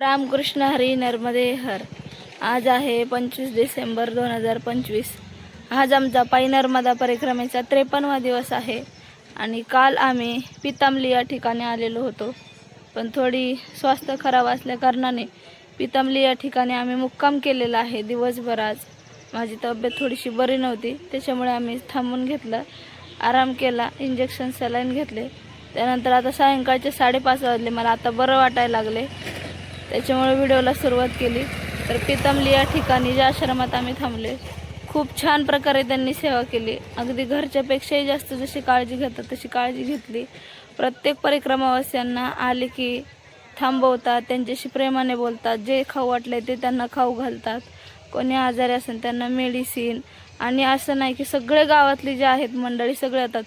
रामकृष्ण हरी नर्मदे हर. आज आहे 25 डिसेंबर 2025. आज आमचा पायी नर्मदा परिक्रमेचा 53वा दिवस आहे आणि काल आम्ही पितांबली या ठिकाणी आलेलो होतो, पण थोडी स्वास्थ्य खराब असल्या कारणाने पितांबली या ठिकाणी आम्ही मुक्काम केलेला आहे दिवसभर. आज माझी तब्येत थोडीशी बरी नव्हती, त्याच्यामुळे आम्ही थांबून घेतलं, आराम केला, इंजेक्शन सलाईन घेतले. त्यानंतर आता सायंकाळचे 5:30 वाजले, मला आता बरं वाटायला लागले, त्याच्यामुळे व्हिडिओला सुरुवात केली. तर पितांबली या ठिकाणी ज्या आश्रमात आम्ही थांबले, खूप छान प्रकारे त्यांनी सेवा केली. अगदी घरच्यापेक्षाही जास्त जशी काळजी घेतात तशी काळजी घेतली. प्रत्येक परिक्रमावासियांना आले की थांबवतात, त्यांच्याशी प्रेमाने बोलतात, जे खाऊ वाटले ते त्यांना खाऊ घालतात. कोणी आजारी असेल त्यांना मेडिसिन, आणि असं नाही की सगळे गावातली जे आहेत मंडळी सगळे येतात,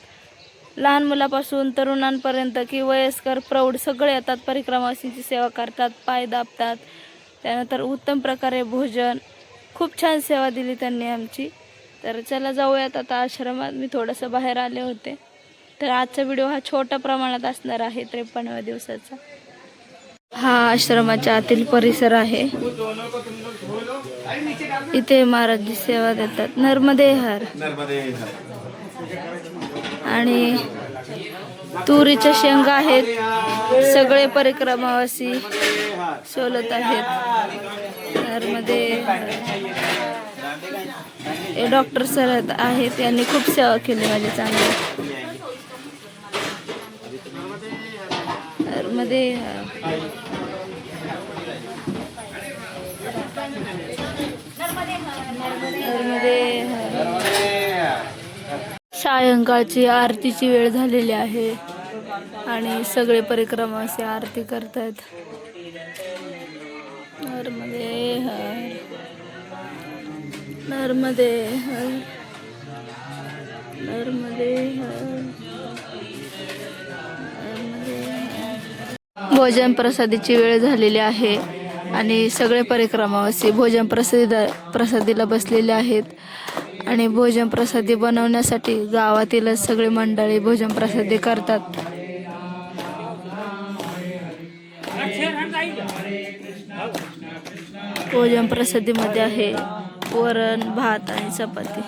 लहान मुलापासून तरुणांपर्यंत की वयस्कर प्रौढ सगळे येतात, परिक्रमावासींची सेवा करतात, पाय दाबतात. त्यानंतर उत्तम प्रकारे भोजन, खूप छान सेवा दिली त्यांनी आमची. तर चला जाऊयात आता आश्रमात. मी थोडंसं बाहेर आले होते, तर आजचा व्हिडिओ हा छोट्या प्रमाणात असणार आहे, 53व्या दिवसाचा. हा आश्रमाच्या आतील परिसर आहे. इथे महाराज सेवा देतात. नर्मदे हर. आणि तुरीच्या शेंगा आहेत, सगळे परिक्रमावासी सोलत आहेत. नर्मदे हे डॉक्टर सर आहेत, यांनी खूप सेवा केली माझी चांगली. नर्मदे सायंकाळची आरतीची वेळ झालेली आहे आणि सगळे परिक्रमावासी आरती करतात. नर्मदे हर, नर्मदे हर, नर्मदे हर, नर्मदे हर. भोजन प्रसादीची वेळ झालेली आहे आणि सगळे परिक्रमावासी भोजन प्रसादीला बसलेले आहेत. आणि भोजन प्रसादी बनवण्यासाठी गावातीलच सगळे मंडळी भोजन प्रसादी करतात. भोजन प्रसादीमध्ये आहे वरण, भात आणि चपाती.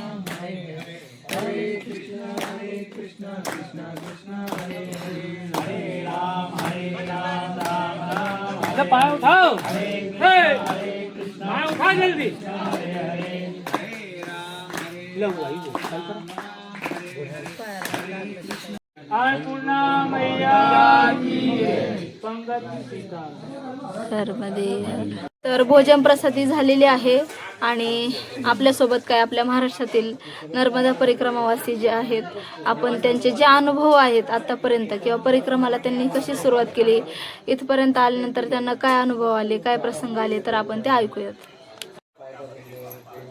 तर भोजन प्रसादी झालेली आहे आणि आपल्यासोबत काय आपल्या महाराष्ट्रातील नर्मदा परिक्रमावासी जे आहेत, आपण त्यांचे जे अनुभव आहेत आतापर्यंत किंवा परिक्रमाला त्यांनी कशी सुरुवात केली, इथपर्यंत आल्यानंतर त्यांना काय अनुभव आले, काय प्रसंग आले, तर आपण ते ऐकूयात.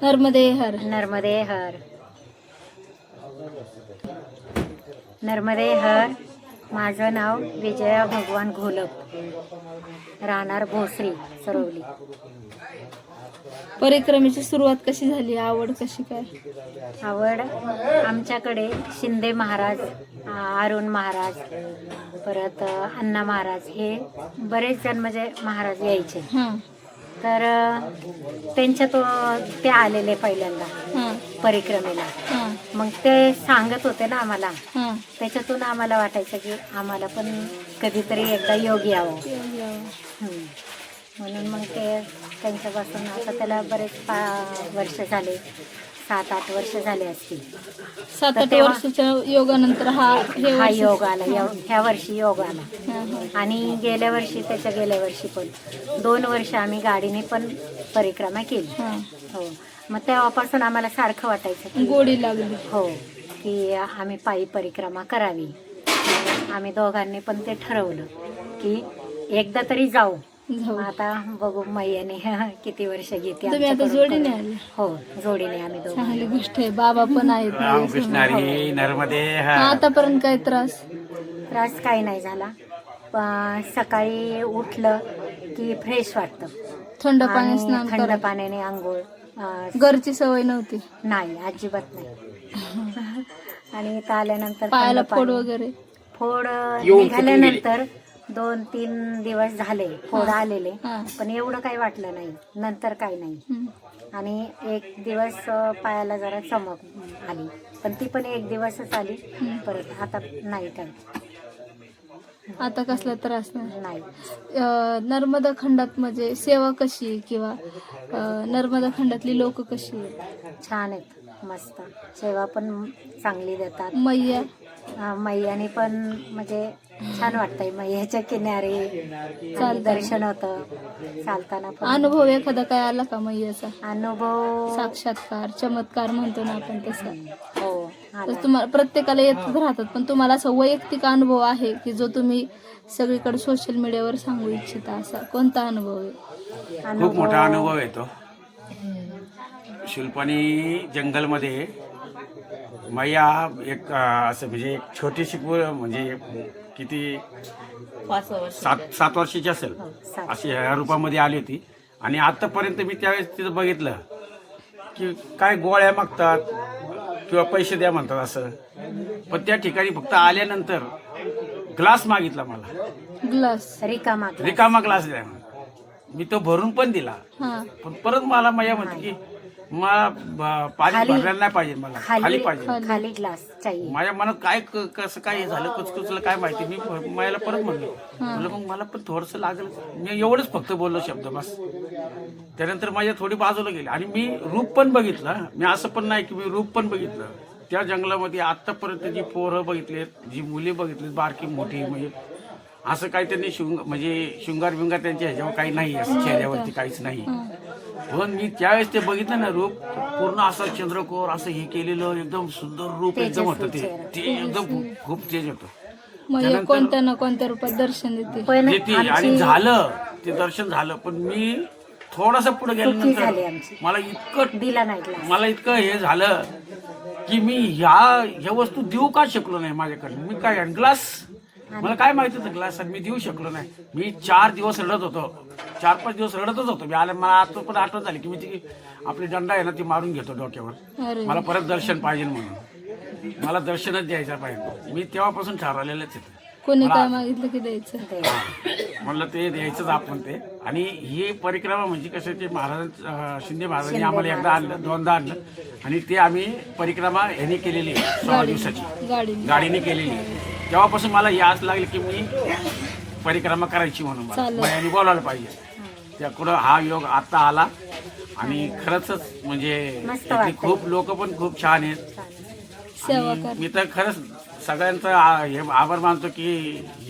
नर्मदे हर. नर्मदे हर. नर्मदे हर. माझं नाव विजया भगवान घोलप, राहणार भोसरी, सरवली. परिक्रमेची सुरुवात कशी झाली, आवड कशी काय? आवड आमच्याकडे शिंदे महाराज, अरुण महाराज, परत अण्णा महाराज, हे बरेच जण म्हणजे महाराज यायचे. तर ते आलेले पहिल्यांदा परिक्रमेला. मग ते सांगत होते ना आम्हाला, त्याच्यातून आम्हाला वाटायचं की आम्हाला पण कधीतरी एकदा योग यावं. म्हणून मग ते त्यांच्यापासून आता त्याला बरेच वर्ष झाले, 7-8 वर्ष झाले असतील. 7-8 वर्षाच्या योगानंतर हा योग आला. ह्या वर्षी योग आला. आणि गेल्या वर्षी पण 2 वर्ष आम्ही गाडीने पण परिक्रमा केली. हो. मग तेव्हापासून आम्हाला सारखं वाटायचं की गोडी लागली. हो, की आम्ही पायी परिक्रमा करावी. आम्ही दोघांनी पण ते ठरवलं की एकदा तरी जाऊ. आता बघू मैयाने किती वर्ष घेते. तुम्ही आता जोडीने आले? हो, जोडीने आम्ही दोघं. चांगली गोष्ट आहे. बाबा पण आहेत. आतापर्यंत काय त्रास काही नाही झाला. सकाळी उठलं की फ्रेश वाटतं. थंड पाणी स्नान, थंड पाण्याने आंघोळ. घरची सवय नव्हती? नाही, अजिबात नाही. आणि इथं आल्यानंतर पायाला फोड वगैरे? फोड निघाल्यानंतर 2-3 दिवस झाले फोड आलेले, हा. पण एवढं काही वाटलं नाही, नंतर काही नाही. हं. आणि एक दिवस पायाला जरा चमक आली, पण ती पण एक दिवसच आली. परत आता नाही काही. आता कसला त्रास नाही. नाही. नर्मदा खंडात म्हणजे सेवा कशी आहे किंवा नर्मदा खंडातली लोक कशी आहेत? छान आहेत, मस्त सेवा पण चांगली देतात. मैया मैयाने पण म्हणजे छान वाटतंय. मैयाच्या किनारी आणि दर्शन होतं चालताना पण. अनुभव एखादा काय आला का मैयाचा? अनुभव साक्षात्कार, चमत्कार म्हणतो ना आपण तसं. हो तर आला. तुम्हाला प्रत्येकाला येतच राहतात, पण तुम्हाला असा वैयक्तिक अनुभव आहे की जो तुम्ही सगळीकडे सोशल मीडियावर सांगू इच्छिता, असा कोणता अनुभव आहे? खूप मोठा अनुभव येतो. शुल्पानी जंगलमध्ये मैया एक असं म्हणजे एक छोटीशी म्हणजे किती 7 वर्षाची असेल अशी ह्या रूपामध्ये आली होती. आणि आतापर्यंत मी त्यावेळेस तिथं बघितलं की काय गोळ्या मागतात किंवा पैसे द्या म्हणतात असं, पण त्या ठिकाणी फक्त आल्यानंतर ग्लास मागितला मला, ग्लास रिकामा ग्लास द्या. मी तो भरून पण दिला, हा. पण परत मला मैया म्हणते की मला पाणी भरलेलं नाही पाहिजे, मला खाली पाहिजे. खाली ग्लास चाहिए. माझ्या मनात काय कसं काय झालं, कुचकुचलं काय माहिती. मी मायाला परत म्हणलो मग मला पण थोडंसं लागलं. मी एवढंच फक्त बोललो शब्द बस. त्यानंतर माझ्या थोडी बाजूला गेली आणि मी रूप पण बघितलं. मी असं पण नाही की मी रूप पण बघितलं. त्या जंगलामध्ये आतापर्यंत जी पोरं बघितलीत, जी मुली बघितलीत, बारकी मोठी, म्हणजे असं काही त्यांनी म्हणजे शृंगार बिंगार त्यांच्या ह्याच्यावर काही नाही, असं चेहऱ्यावरती काहीच नाही. पण मी त्यावेळेस ते बघितलं ना रूप, पूर्ण असं चंद्रकोर असं हे केलेलं एकदम सुंदर रूप एकदम होतं. ते एकदम खूप तेज होतं. मैया कोणत्या ना कोणत्या रूपात दर्शन देते. देते. आणि झालं ते दर्शन झालं, पण मी थोडासा पुढे गेल्यानंतर मला इतकं हे झालं की मी ह्या वस्तू देऊ का शकलो नाही माझ्याकडे. मी काय ग्लास, मला काय माहिती होतं ग्लास, आणि मी देऊ शकलो नाही. मी 4 दिवस रडत होतो, 4-5 दिवस रडतच होतो मी. आले मला आता पण आठवण झाली की मी ती आपली दंडा आहे ना ती मारून घेतो डोक्यावर. अरे मला परत दर्शन पाहिजे म्हणून, मला दर्शनच द्यायचं पाहिजे. मी तेव्हापासून ठरवलेलंच आहे. कोणी काय मागितलं की द्यायचं, म्हणलं ते द्यायचंच आपण ते. आणि ही परिक्रमा म्हणजे कसं, ते शिंदे महाराजांनी आम्हाला एकदा आणलं, 2दा आणलं, आणि ते आम्ही परिक्रमा ह्याने केलेली 16 दिवसाची गाडीने केलेली. तेव्हापासून मला याच लागली की मी परिक्रमा करायची म्हणून मला बोलायला पाहिजे. त्याकडं हा योग आता आला आणि खरंच म्हणजे खूप लोक पण खूप छान आहेत. आणि मी तर खरंच सगळ्यांचा हे आभार मानतो की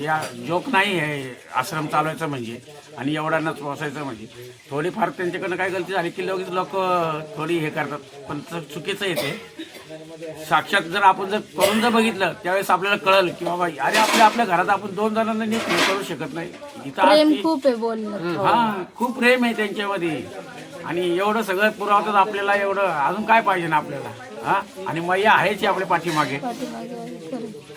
या जोक नाही आहे आश्रम चालवायचं म्हणजे, आणि एवढ्यांनाच पोसायचं म्हणजे. थोडीफार त्यांच्याकडनं काय गलती झाली की लोक थोडी हे करतात, पण चुकीचं येते. साक्षात जर आपण करून बघितलं त्यावेळेस आपल्याला कळलं की बाबा अरे आपल्या घरात आपण 2 जणांना नीट हे करू शकत नाही. प्रेम खूप आहे बोलणं. हा, खूप प्रेम आहे त्यांच्यामध्ये. आणि एवढं सगळं पुरवतात आपल्याला, एवढं अजून काय पाहिजे ना आपल्याला. हा, आणि मैया आहेच आपल्या पाठीमागे.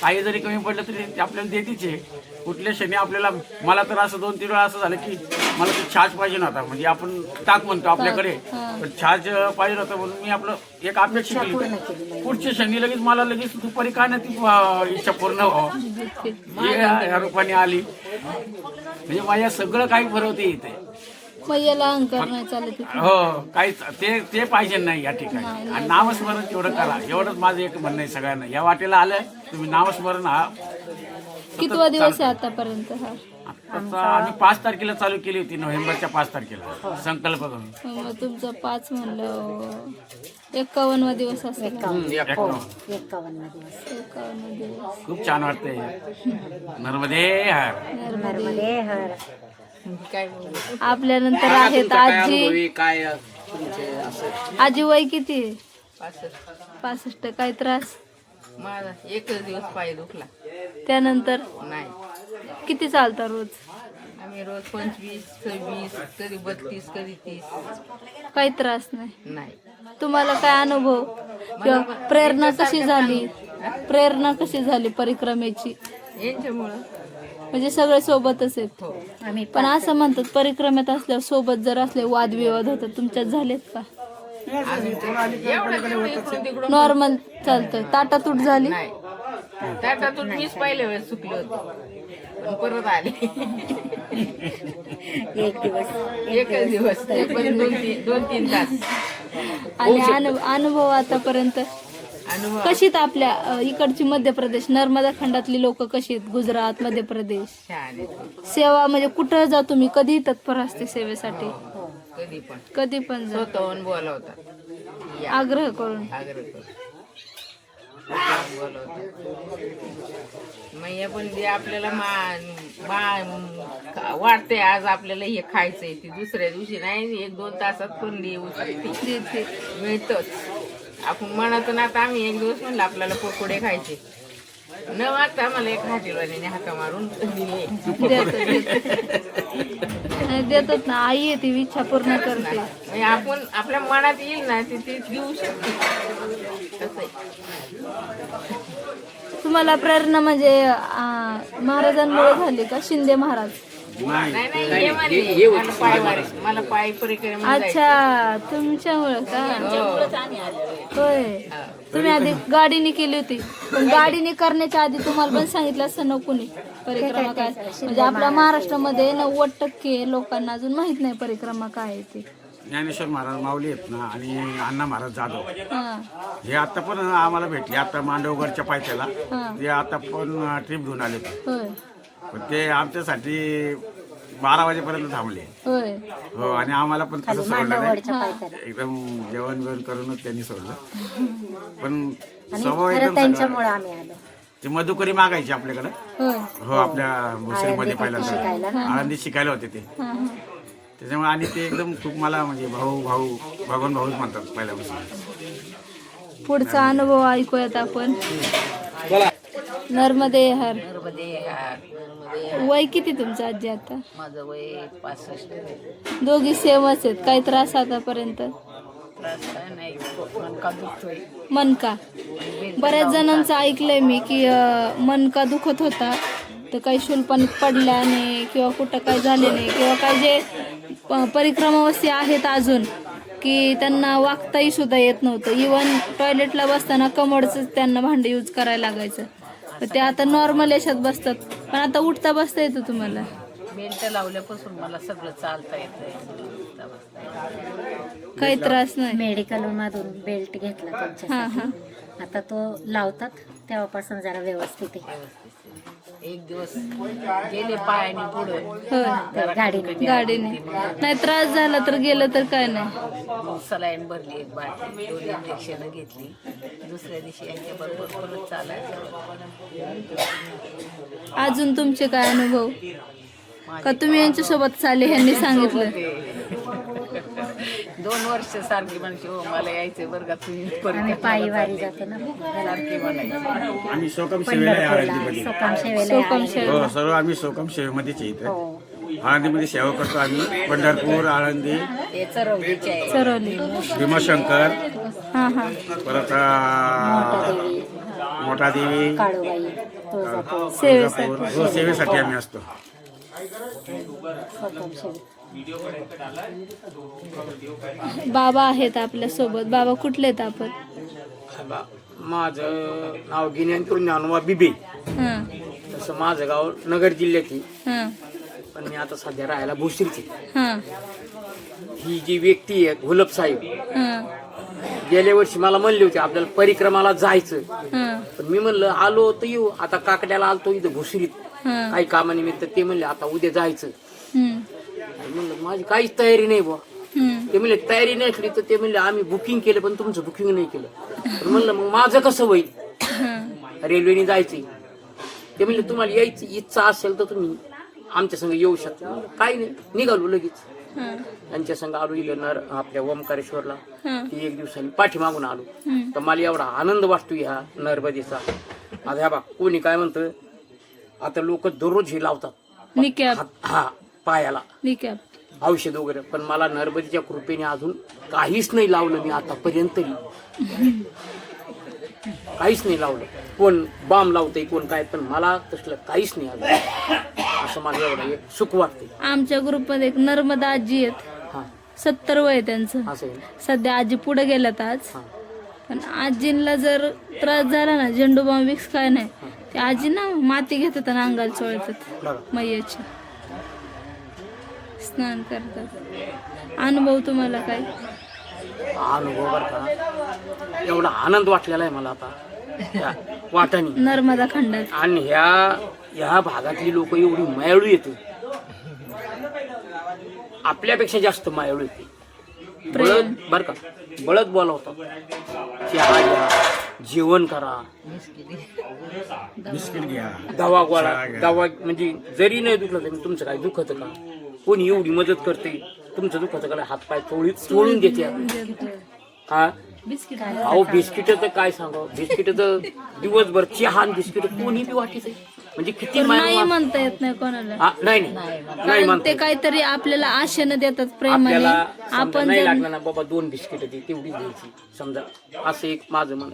काही जरी कमी पडलं तरी ते आपल्याला देतीच आहे. कुठल्या क्षणी आपल्याला, मला तर असं 2-3 वेळा असं झालं की मला ते छाछ पाहिजे नव्हता. म्हणजे आपण ताक म्हणतो आपल्याकडे, पण छाछ पाहिजे होता म्हणून मी आपलं एक अपेक्षा केली. पुढच्या क्षणी लगेच मला लगेच दुपारी काय ना ती इच्छा पूर्ण व्हावं या रूपाने आली. म्हणजे माझ्या सगळं काही भरवते इथे. मैयाला अहंकार नाही चालत. हो, काहीच ते पाहिजे नाही या ठिकाणी. आणि नामस्मरण तेवढं करा, एवढंच माझं एक म्हणणं आहे सगळ्यांना. या वाटेला आलं तुम्ही नामस्मरण हा. कितवा दिवस आहे आतापर्यंत हा? आताचा आम्ही 5 तारखेला चालू केली होती, नोव्हेंबरच्या 5 तारखेला संकल्प करून. मग तुमचं 5 म्हणलं 51वा दिवस असेल. 51 दिवस. 51 दिवस. खूप छान वाटतंय. नर्मदे हर. नर्मदे हर. आपल्या नंतर आहेत आजी. आजी वय किती? 65. काय त्रास? माझा एकच दिवस पाय दुखला, त्यानंतर नाही. किती चालता रोज? आम्ही रोज 25, 26, कधी 32, कधी 30. काही त्रास नाही. नाही. तुम्हाला काय अनुभव किंवा प्रेरणा कशी झाली? प्रेरणा कशी झाली परिक्रमेची? यांच्यामुळं म्हणजे सगळे सोबतच आहेत, पण असं म्हणतात परिक्रमेत असल्यावर सोबत जर असले वादविवाद होतात. तुमच्यात झालेत का? नॉर्मल चालतं. ताटातूट झाली? नाही. त्याच्यातून मीच पहिल्या वेळेस चुकले होते, आणि परत आले. एक दिवस एकच दिवस ते पण 2-3 तास आणि अनुभव आतापर्यंत अनुभव. कशी आहेत आपल्या इकडची मध्य प्रदेश नर्मदा खंडातली लोक कशी आहेत? गुजरात, मध्य प्रदेश छान आहे. सेवा म्हणजे कुठं जा तुम्ही कधी तत्पर असते सेवेसाठी? कधी पण पण जा स्वतःहून बोलावतात. या, आग्रह करून. आग्रह करून बोलावतात. मग हे पण जे आपल्याला वाटतंय आज आपल्याला हे खायचंय ते दुसऱ्या दिवशी नाही 1-2 तासात पण देऊ शकते, मिळतच. आपण म्हणतो ना, आता आम्ही एक दिवस म्हणलं आपल्याला पकोडे खायचे, न वाटता मला एक हॉटेलवाल्याने हाका मारून दिले. देतात ना, आई आहे ती इच्छा पूर्ण करते. म्हणजे आपण आपल्या मनात येईल ना ते देऊ शकते. कसं आहे. तुम्हाला प्रेरणा म्हणजे महाराजांमुळे झाली का? शिंदे महाराज? नाही हे म्हणले मला पाय परिक्रमा अच्छा, तुमच्यामुळे का? होय. तुम्ही आधी गाडीने केली होती, पण गाडीने करण्याच्या आधी तुम्हाला पण सांगितलं असं ना कुणी परिक्रमा काय? म्हणजे आपल्या महाराष्ट्रामध्ये 90% लोकांना अजून माहित नाही परिक्रमा काय आहे ते. ज्ञानेश्वर महाराज माऊली आहेत ना, आणि अण्णा महाराज जाधव हा हे आता पण आम्हाला भेटले. आता मांडवगडच्या पायथ्याला हा. ते आता पण ट्रिप घेऊन आले. होय पण ते आमच्यासाठी 12 वाजेपर्यंत थांबले. होय. हो, आणि आम्हाला पण तसं सोडलं नाही. मांडवगडच्या पायथ्याला. एकदम जेवण बिवण करूनच त्यांनी सोडलं. पण आणि स्वभाव खरं एकदम त्यांच्यामुळे आम्ही आलो. ते मधुकरी मागायची आपल्याकडे. होय. हो, आपल्या भोसरीमध्ये पहिल्यांदा शिकायला आळंदीत शिकायला होते ते. हा हा. त्याच्यामुळे आणि ते एकदम खूप मला म्हणजे भगवान भाऊच म्हणतात पहिल्यापासून. पुढचा अनुभव ऐकूयात आपण. नर्मदे हर. वय किती तुमचं आजी आता? माझं वय 65. दोघी सेमच आहेत. काही त्रास आतापर्यंत? नाही, मनका दुखतोय. मनका बऱ्याच जणांचं ऐकलंय मी की मनका दुखत होता, तर काही शुल्पानीत पडल्याने किंवा कुठं काय झाले नाही, किंवा काय जे परिक्रमावासी आहेत अजून की त्यांना वागताही सुद्धा येत नव्हतं. इवन टॉयलेटला बसताना कमोडच त्यांना भांडे यूज करायला लागायचं. तर ते आता नॉर्मल याच्यात बसतात. पण आता उठता बसता येतं तुम्हाला? बेल्ट लावल्यापासून मला सगळं चालता येतंय. काही त्रास नाही. मेडिकल मधून बेल्ट घेतला हा त्यांच्यासाठी. हा. आता तो लावतात तेव्हापासून जरा व्यवस्थित आहे. एक दिवस गेले पायाने पुढे होय. गाडीने गाडीने नाही त्रास झाला तर गेलं तर काय नाही. सलाईन भरली, एक बाटली, 2 इंजेक्शन घेतली. दुसऱ्या दिवशी यांच्याबरोबर परत चालायचं. अजून तुमचे काय अनुभव? का तुम्ही यांच्यासोबत चालले ह्यांनी सांगितलं? 2 वर्ष सारखी म्हणजे हो मला यायचंय बरं का तुम्ही आम्ही परत पायी वारी जातो ना सारखी म्हणायची. आम्ही सोकम सेवेला आहे आळंदीमध्ये. सोकाम सेवेला सोकम आहे. शेव. हो, सर्व आम्ही सोकम सेवेमध्येच येतो. हो. आळंदीमध्ये सेवा करतो आम्ही. पंढरपूर, आळंदी, ते चरवलीचे आहे. सरवली. भीमाशंकर, हा हा. परत देवी, मोठा देवी, काळूबाई, तुळजापूर, सेवेसाठी. हो, सेवेसाठी आम्ही असतो. सोकाम सेवे. बाबा आहेत आपल्या सोबत. बाबा कुठले आहेत आपण? माझं नाव गिन्यांतूर ज्ञानोबा बिबे. हा तसं माझं गाव नगर जिल्ह्याची, हा पण मी आता सध्या राहायला भोसरीची. हा ही जी व्यक्ती आहे घोलप साहेब, हा गेल्या वर्षी मला म्हणले होते आपल्याला परिक्रमाला जायचं, हा पण मी म्हणलं आलो तर येऊ. आता काकड्याला आलतो इथं भोसरीत हा. काही कामानिमित्त. ते म्हणले आता उद्या जायचं. हम्म. म्हणलं माझी काहीच तयारी नाही बुवा. हम्म. ते म्हणले तयारी नसली तर ते म्हणले आम्ही बुकिंग केलं पण तुमचं बुकिंग नाही केलं. तर म्हणलं मग माझं कसं होईल? हा. रेल्वेने जायचंय. ते म्हणले तुम्हाला यायची इच्छा असेल तर तुम्ही आमच्या संग येऊ शकता. काही नाही, निघालो लगेच. हा. त्यांच्या संग आलो इथं आपल्या ओमकारेश्वरला. हा. ती 1 दिवसांनी पाठीमागून आलो. हम्म. तर मला एवढा आनंद वाटतो ह्या नर्मदेचा. आता ह्या बा कोणी काय म्हणतं, आता लोक दररोज हे लावतात निकॅप. हा पायाला निकॅप. औषध वगैरे, पण मला नर्मदेच्या कृपेने अजून काहीच नाही लावलं मी आतापर्यंत तरी. काहीच नाही लावलं. कोण बाम लावतंय कोण काय, पण मला तसलं काहीच नाही अजून. असं मला एवढं एक सुख वाटते. आमच्या ग्रुपमध्ये एक नर्मदा आजी आहेत. हा 70 वय आहे त्यांचं. असं आहे. सध्या आजी पुढे गेल्यात आज. हा पण आजींना जर त्रास झाला ना, झेंडू बाम विक्स काय नाही, ते आजी ना माती घेतात आणि अंगाला चोळतात मैयाची, स्नान करतात. अनुभव तुम्हाला काय? अनुभव बरं का, एवढा आनंद वाटलेला आहे मला आता त्या वाटाणी. नर्मदा खंडात आणि ह्या भागातली लोक एवढी मायाळू येते, आपल्यापेक्षा जास्त मायाळू येते. बळद बर का, बळद बोलावतात, चहा घ्या, जेवण करा, बिस्किट घ्या, दवा गोळा, दवा म्हणजे जरी नाही दुखलं तरी तुमचं काय दुखत का, कोणी एवढी मदत करते, तुमचं दुखत का, हात पाय चोळून देते. हा अहो बिस्किट तर काय सांगावं, बिस्किट तर दिवसभर चहा आणि बिस्किट कोणी बी वाटीच, म्हणजे किती नाही म्हणता येत नाही कोणाला, नाही नाही कारण ते काहीतरी आपल्याला आशेनं देतात, प्रेमाने. आपल्याला समजा आपण नाही जर- लागलं ना बाबा 2 बिस्किट ती तेवढीच द्यायची समजा, असं एक माझं मन.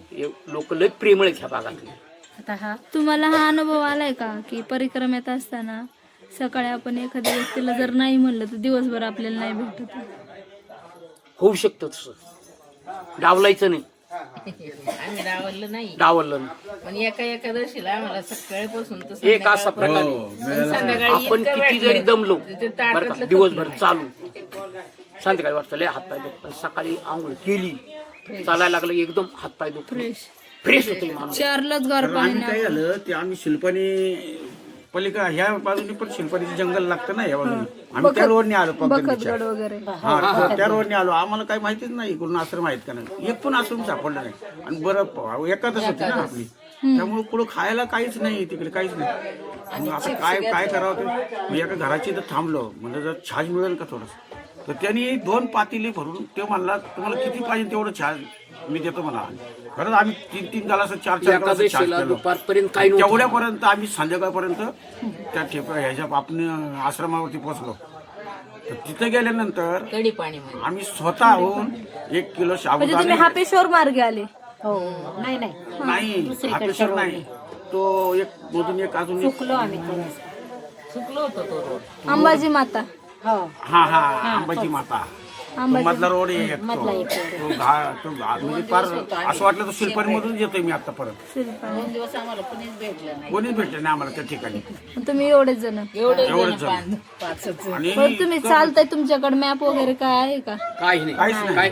लोक लय प्रेमळ आहेत ह्या भागातले. आता हा तुम्हाला हा अनुभव आलाय का की परिक्रमेत असताना सकाळी आपण एखाद्या व्यक्तीला जर नाही म्हणलं तर दिवसभर आपल्याला नाही भेटत? होऊ शकतं तसं, डावलायचं नाही, आम्ही डावललं नाही, डावललं नाही. पण एकादशीला आम्हाला सकाळपासून तर एक असा प्रकार हो, आहे. संध्याकाळी आपण इतकं किती जरी भेटलं. दमलो ते बरं का, ताटातलं दिवसभर चालू, संध्याकाळी वाटतं लय हातपाय दुखत, पण सकाळी आंघोळ केली, चालायला लागलं एकदम हातपाय दुखत, फ्रेश होते माणूस. चारलाच गार तर आम्ही काय झालं ते आम्ही शिल्पानी पलीकडे ह्या बाजूनी पण शिल्पानीचं जंगल लागतं ना, या बाजूनी आम्ही त्या रोडने आलो पगडीच्या. बखतगड वगैरे. हा तर त्या रोडने आलो, आम्हाला काही माहितीच नाही इकडून आश्रम आहेत का नाही, एक पण आश्रम सापडला नाही. आणि बरं एकादच होती ना आपली, त्यामुळे पुढं खायला काहीच नाही तिकडे, काहीच नाही. आणि आता काय करावं ते, मी एका घराची इथं थांबलो, म्हणजे जर छाज मिळेल का थोडंसं, तर त्यांनी 2 पातेली भरून ते म्हणला तुम्हाला किती पाहिजे तेवढं छाज मी देतो म्हणा. खरंच आम्ही 3-3 गालास 4-4 गालास छाज एकादशीला केलो. दुपारपर्यंत काही नव्हतं. तेवढ्यापर्यंत आम्ही संध्याकाळपर्यंत त्या ह्याच्या आपण आश्रमावरती पोहोचलो. तर तिथे गेल्यानंतर कढी पाणी मध्ये आम्ही स्वतःहून 1 किलो म्हणजे साबुदाणे, तुम्ही हापेश्वर मार्गे आले? हो नाही नाही हापेश्वर नाही, तो एक मधून एक अजून एक, चुकलो आम्ही थोडंसं. चुकलो होतो तो रोड. अंबाजी माता. हो हा अंबाजी माता, तो मधला रोड आहे एक, तो म्हणजे फार असं वाटलं तो शिल्पानी मधून येतोय मी आता परत. 2 दिवस आम्हाला कोणीच भेटलं नाही. कोणीच भेटले नाही आम्हाला त्या ठिकाणी. तुम्ही एवढेच जण? एवढंच जण. पाचच. आणि बरं, तुम्ही चालताय, तुमच्याकडे मॅप वगैरे काय आहे का? काहीच नाही, काय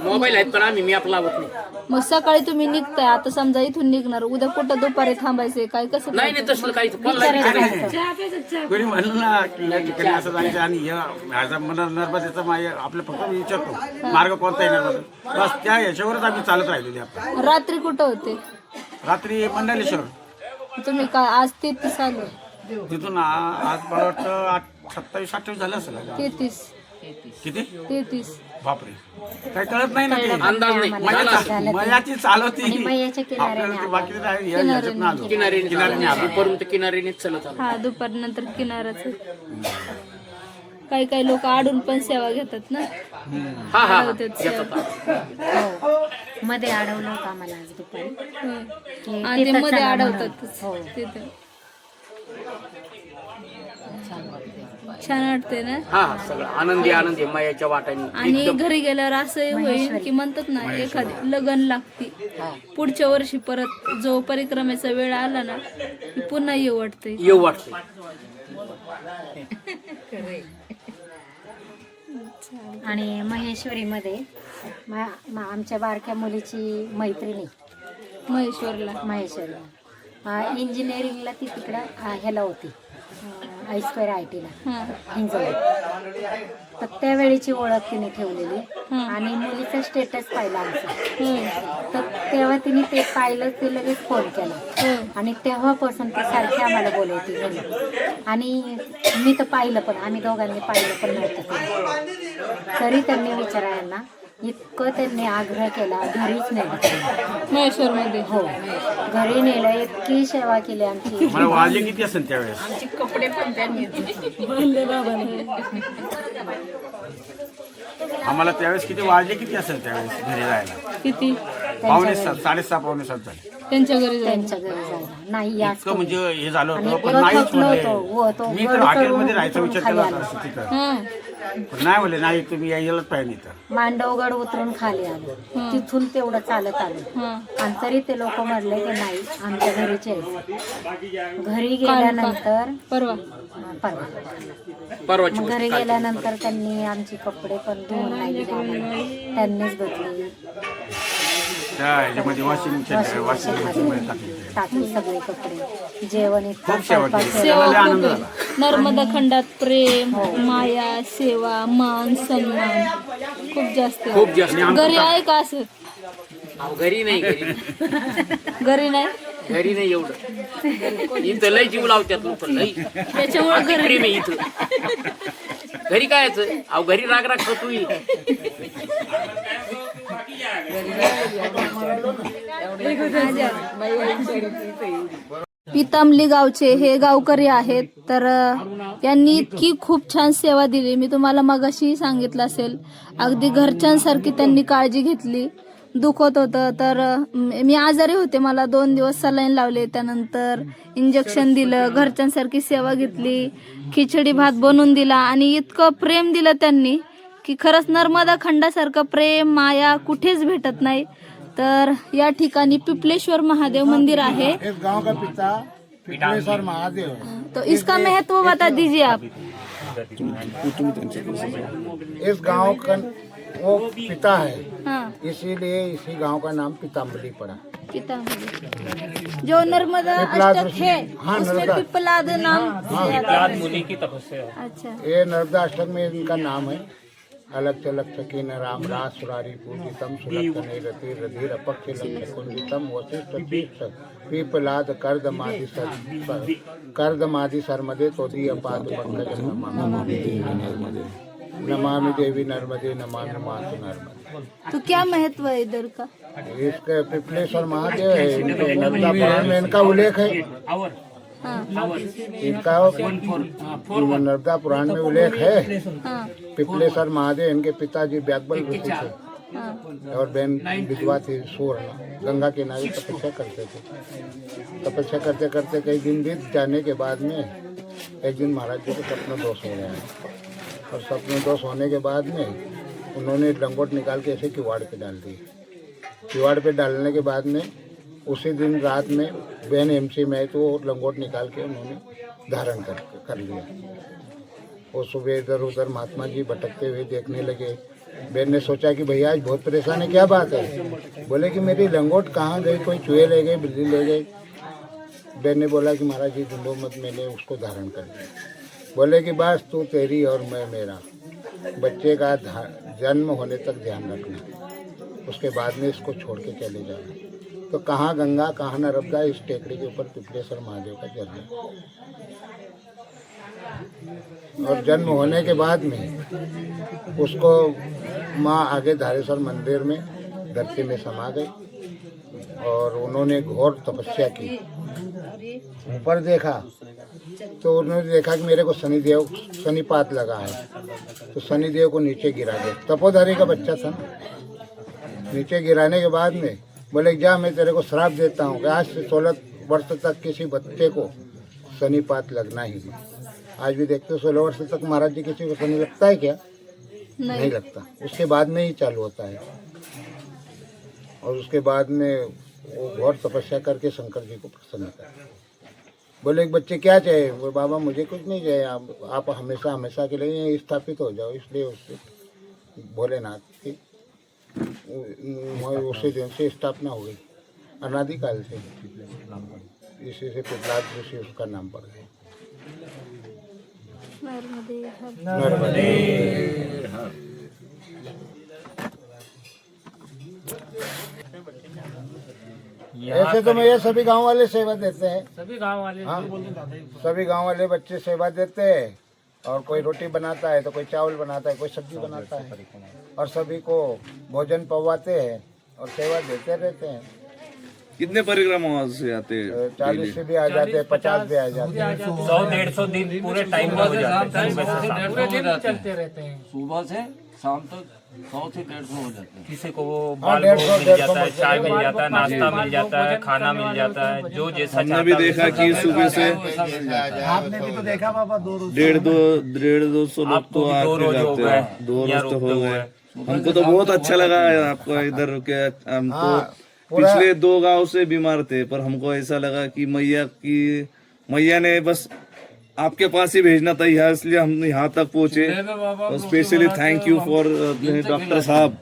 मोबाईल आहेत पण आम्ही मॅप लावत नाही. मग सकाळी तुम्ही निघताय, आता समजा इथून निघणार, उद्या कुठं दुपारी थांबायचंय काय, कसं? नाही नाही तसलं काहीच कोणाला विचारायचं. कोणी म्हणलं ना की या ठिकाणी असं जायचं आणि ह्याचा नर्मदेचा आपलं फक्त विचारतो मार्ग कोणता आहे नर्मदा, बस त्या ह्याच्यावरच आम्ही चालत राहिलेले. आता रात्री कुठं होते रात्री मंडालेश्वर, तुम्ही? काय आज 33 आलो? तिथून आज मला वाटतं 27-28 झालं असेल. 33. किती 33. बापरे, काही कळत नाही ना ते. अंदाज नाही झाला असेल. मयाची चालवती आणि मयाच्या किनाऱ्याने आपल्याला ते बाकी नाही, ह्याच्यातनं आलो. किनारीने दुपारून किनारीनेच चलत आलो. हा, दुपार नंतर किनाराच. काही काही लोक आडून पण सेवा घेतात ना. हा घेतात सेवा. हो मध्ये अडवलं होतं आम्हाला आज दुपारी. होय. आणि ते तिथं मध्ये चला म्हणून. अडवतात हो. तिथं. छान वाटते ना. हा सगळं आनंदी मायाच्या वाटाने आणि घरी गेल्यावर असं होईल की म्हणतात ना, एखादी लगन लागती, पुढच्या वर्षी परत जो परिक्रमेचा वेळ आला ना की पुन्हा येऊ वाटतंय. येऊ वाटतं. आणि महेश्वरीमध्ये आमच्या बारक्या मुलीची मैत्रिणी महेश्वरला. महेश्वरीला इंजिनिअरिंगला ती तिकडं ह्याला होती, I2 IT ला हा. हिंजवडी. तर त्यावेळीची ओळख तिने ठेवलेली आणि मुलीचा स्टेटस पाहिला आमचा. तर तेव्हा तिने ते पाहिलं, ते लगेच फोन केला आणि तेव्हापासून ती सारखी आम्हाला बोलायची घरी. आणि मी तर पाहिलं पण, आम्ही दोघांनी पाहिलं पण नव्हतं तरी त्यांनी विचारायला इतकं त्यांनी आग्रह केला, घरीच नेलं महेश्वर मध्ये. हो घरी नेलं, इतकी सेवा केली आमची. मला वाजले किती असेल त्यावेळेस? आमचे कपडे पण त्यांनी आम्हाला त्यावेळेस किती वाजले किती असेल त्यावेळेस घरी जायला? किती? 6:45 7:30 झाले. त्यांच्या घरी जायला. त्यांच्या घरी जायला नाही याच इतकं म्हणजे हे झालं आणि होतं, पण परत नाहीच थकलो होतो. म्हणले. तो मी तर गड हॉटेलमध्ये करून राहायचा विचार खाली केला आलो. होता तिथं. हा. पण नाही बोलले नाही तुम्ही यायलाच पाहिजे तर मांडवगड उतरून खाली आलो तिथून तेवढं चालत आलो हा आणि तरी ते लोक म्हणले की नाही आमच्या घरीचे आहेत. घरी गेल्यानंतर परवा परवा परवाची मग गोष्ट घरी काल. गेल्यानंतर त्यांनी आमची कपडे पण धुवून नाही दिले आम्हाला. त्यांनीच धुतले त्या ह्याच्यामध्ये वॉशिंग मशीनमध्ये टाकले टाकले सगळे कपडे जेवण इतकं खूप सेवा स्वयंपाक केली. केला. सेवा लय आनंद खूप झाला. आहे. नर्मदा खंडात प्रेम माया सेवा मान सन्मान खूप जास्त आहे. खूप जास्त. घरी आहे का असं अहो, घरी नाही घरी घरी नाही घरी नाही एवढं इथं लय जीव लावतात लोक लय त्याच्यामुळे अति घरी प्रेम आहे इथं. घरी काय यायचं अहो घरी राग राग खातो पितांबली गावचे हे गावकरी आहेत तर यांनी इतकी खूप छान सेवा दिली. मी तुम्हाला मगाशी सांगितलं असेल अगदी घरच्यांसारखी त्यांनी काळजी घेतली. दुखत होतं तर मी आजारी होते, मला 2 दिवस सलाईन लावले, त्यानंतर इंजेक्शन दिलं, घरच्यांसारखी सेवा घेतली, खिचडी भात बनवून दिला आणि इतकं प्रेम दिलं त्यांनी की खरंच नर्मदा खंडासारखं प्रेम माया कुठेच भेटत नाही. तर या ठिकाणी पिपलेश्वर महादेव मंदिर आहे. इस गांव का पिता पिपलेश्वर महादेव है। तो इसका महत्व बता दीजिए आप. इस गांव का वो पिता है, हाँ इसीलिए इसी गांव का नाम पीताम्बरी पड़ा। पितांबरी जो नर्मदा पिपलाद अष्टक है हाँ, उसमें नर्मदा। पिपलाद नाम अच्छा ये नर्मदा अष्टक में इनका नाम है। अलग चलक सकीन राम रास सुरारी पूजितम सुलक्षणे रति रधिर अपक्ष लक्ष्य कुंजितम वशिष्ठ तीर्थ पीपलाद कर्दमादि सरमदे तोदीय पाद पंकज नमामि देवी नर्मदे नमामि मातु नर्मदे। तो क्या महत्व है इधर का? इसके पिपलेश्वर महादेव है, इनके नर्मदा पुराण में इनका उल्लेख है। हाँ इनका नर्मदा पुराण में उल्लेख है। हाँ पिपलेश्वर महादेव इनके पिताजी व्याकबल ऋषि थे हाँ और बहन विधवा थी सुवर्ण, गंगा किनारे तपस्या करते थे। तपस्या करते करते कई दिन बीत जाने के बाद में एक दिन महाराज जी को सपना दोष हो गया और सपना दोष होने के बाद में उन्होंने लंगोट निकाल के ऐसे किवाड़ पे डाल दी। किवाड़ पे डालने के बाद में उसी दिन रात में बहन एमसी में तो लंगोट निकाल के उन्होंने धारण कर लिया। वो सुबह इधर उधर महात्मा जी भटकते हुए देखने लगे। बहन ने सोचा कि भैया आज बहुत परेशान है, क्या बात है? बोले कि मेरी लंगोट कहाँ गई, कोई चूहे ले गए, बिल्ली ले गई। बहन ने बोला कि महाराज जी ढूंढो मत, मैंने उसको धारण कर लिया। बोले कि बस तू तेरी और मैं मेरा, बच्चे का जन्म होने तक ध्यान रखना, उसके बाद में इसको छोड़ के चले जाना। तो कहाँ गंगा कहाँ नर्मदा, इस टेकड़ी के ऊपर पिपलेश्वर महादेव का जन्म है। और जन्म होने के बाद में उसको माँ आगे धारेश्वर मंदिर में धरती में समा गई और उन्होंने घोर तपस्या की। ऊपर देखा तो उन्होंने देखा कि मेरे को शनिदेव शनिपात लगा है, तो शनिदेव को नीचे गिरा दिया। तपोधारी का बच्चा था, नीचे गिराने के बाद में बोले जा मैं तेरे को श्राप देता हूँ कि आज से 16 वर्ष तक किसी बच्चे को शनिपात लगना ही नहीं। आज भी देखते हो 16 वर्ष तक महाराज जी किसी को शनि लगता है क्या? नहीं लगता, उसके बाद में ही चालू होता है। और उसके बाद में वो घोर तपस्या करके शंकर जी को प्रसन्न कर। बोले एक बच्चे क्या चाहिए? बोले बाबा मुझे कुछ नहीं चाहिए, आप हमेशा हमेशा के लिए यहीं स्थापित हो जाओ। इसलिए उससे भोलेनाथ की उसी दिन से स्थापना हो गई, अनादिकाल से इसी से पिपलाद ऋषि उसका नाम पड़ गया। नर्मदे ऐसे तो मैं ये सभी गांव वाले सेवा देते हैं, सभी गांव वाले। हाँ, सभी गांव वाले बच्चे सेवा देते हैं और कोई रोटी बनाता है तो कोई चावल बनाता है, कोई सब्जी बनाता है और सभी को भोजन पवाते हैं और सेवा देते रहते हैं। कितने परिक्रमा से आते हैं? 40 से भी आ जाते हैं, 50 भी आ जाते हैं। 100-150 दिन पूरे टाइम में हो जाते हैं। चलते रहते हैं। सुबह से शाम तक 100 से 150 हो जाते हैं। किसी को वो बाल भोग मिल जाता है, चाय मिल जाता है, नाश्ता मिल जाता है, खाना मिल जाता है, जो जैसा हमने भी देखा कि सुबह से आपने भी तो देखा बाबा 2 डेढ़ दो सौ लोग तो आपको भी 2 आके रोज हो जाते गए, हैं। 2 यहाँ रोज तो रुकते हो हुए। गए। हमको तो बहुत अच्छा लगा है आपको इधर के। हम तो पिछले 2 गांव से बीमार थे, पर हमको ऐसा लगा कि मैया ने बस आपके पास ही भेजना था यहाँ, इसलिए हम यहाँ तक पहुँचे। और specially thank you for doctor साहब।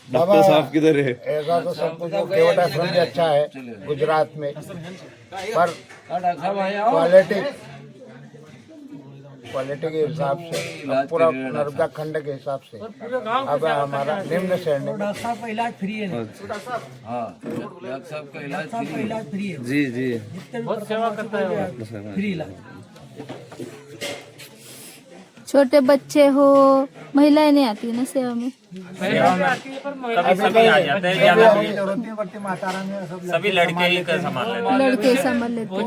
डॉक्टर साहब किधर है? ऐसा तो सब कुछ केवट आश्रम भी अच्छा है गुजरात में, पर क्वालिटी के हिसाब से पूरा नर्मदा खंड के हिसाब से अब हमारा निम्न श्रेणी में। डॉक्टर साहब का इलाज फ्री है। हाँ, डॉक्टर साहब का इलाज फ्री है। जी जी बहुत सेवा करता है, फ्री इलाज। छोटे बच्चे हो, महिलाएं नहीं आती ना सेवा में? कभी सभी आ जाते हैं, ज्यादा भी जरूरत नहीं पड़ती, माता रानी सब सभी लड़के ही का संभाल लेते हैं। लड़के संभाल लेते हैं।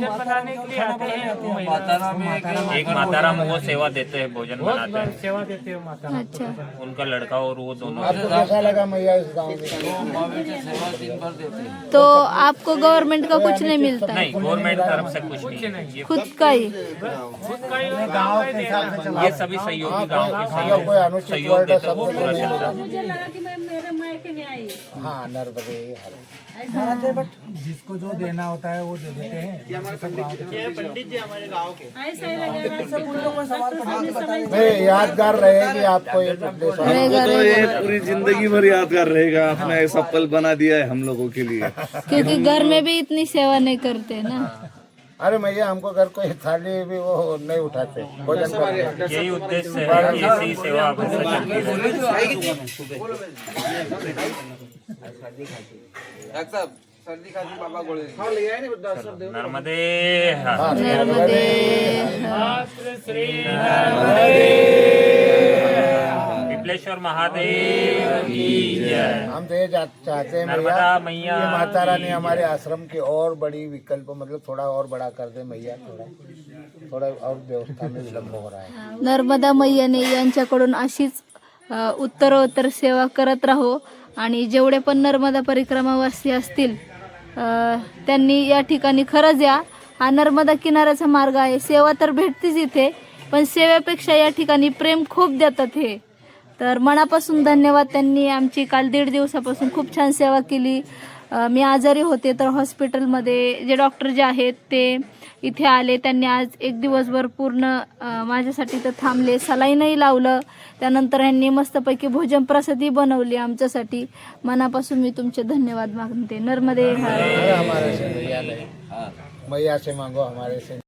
माताराम में एक माताराम वो सेवा देते हैं, भोजन बनाते हैं, सेवा देते हो माता। अच्छा, उनका लड़का और वो दोनों। आपको कैसा लगा मैया इस गाँव में? सेवा दिन भर देते हैं। तो आपको गवर्नमेंट का कुछ नहीं मिलता है? नहीं, गवर्नमेंट तरफ से कुछ नहीं, ये खुद का ही? गाँव के हिसाब से चला। ये सभी सहयोगी गाँव के अगर कोई अनुचित सहयोग वर्ड है देता है, सब वो पूरा चलता है। हाँ नर्मदे हर बट जिसको जो देना होता है वो दे देते हैं। नहीं, यादगार रहेगी आपको ये उपदेश। हमको तो ये पूरी जिंदगी भर यादगार रहेगा। आपने ऐसा पल बना दिया है हम लोगों के लिए। क्योंकि घर में भी इतनी सेवा नहीं करते ना। अरे मैया हमको घर कोई थाली भी वो नहीं उठाते भोजन करते। यही उद्देश्य है कि ऐसी सेवा अपन से चलती रहे। डॉक्टर साहब सर्दी खांसी बाबा गोळे नर्मदे हर। नर्मदे विप्लेश्वर महादेव की जय। हम तो ये चाहते हैं नर्मदा मैया मैया कि माता रानी हमारे आश्रम की और बड़ी विकल्प मतलब थोड़ा और बड़ा कर दे मैया। थोड़ा और व्यवस्था में विलंब हो रहा है। नर्मदा मैयाने यांच्याकडून अशीच उत्तरोत्तर सेवा करत राहो आणि जेवढे पण नर्मदा परिक्रमावासी असतील त्यांनी या ठिकाणी खरंच या. हा नर्मदा किनाऱ्याचा मार्ग आहे. सेवा तर भेटतीच इथे, पण सेवेपेक्षा या ठिकाणी प्रेम खूप देतात हे. तर मनापासून धन्यवाद. त्यांनी आमची काल 1.5 दिवसापासून खूप छान सेवा केली. मी आजारी होते तर हॉस्पिटलमध्ये जे डॉक्टर जे आहेत ते इथे आले. त्यांनी आज 1 दिवसभर पूर्ण माझ्यासाठी तर थांबले, सलाईनही लावलं. त्यानंतर यांनी मस्तपैकी भोजन प्रसादी बनवली आमच्यासाठी. मनापासून मी तुमचे धन्यवाद मागते. नर्मदे हर. हमारे से मैया नहीं, मैया से मांगो हमारे से।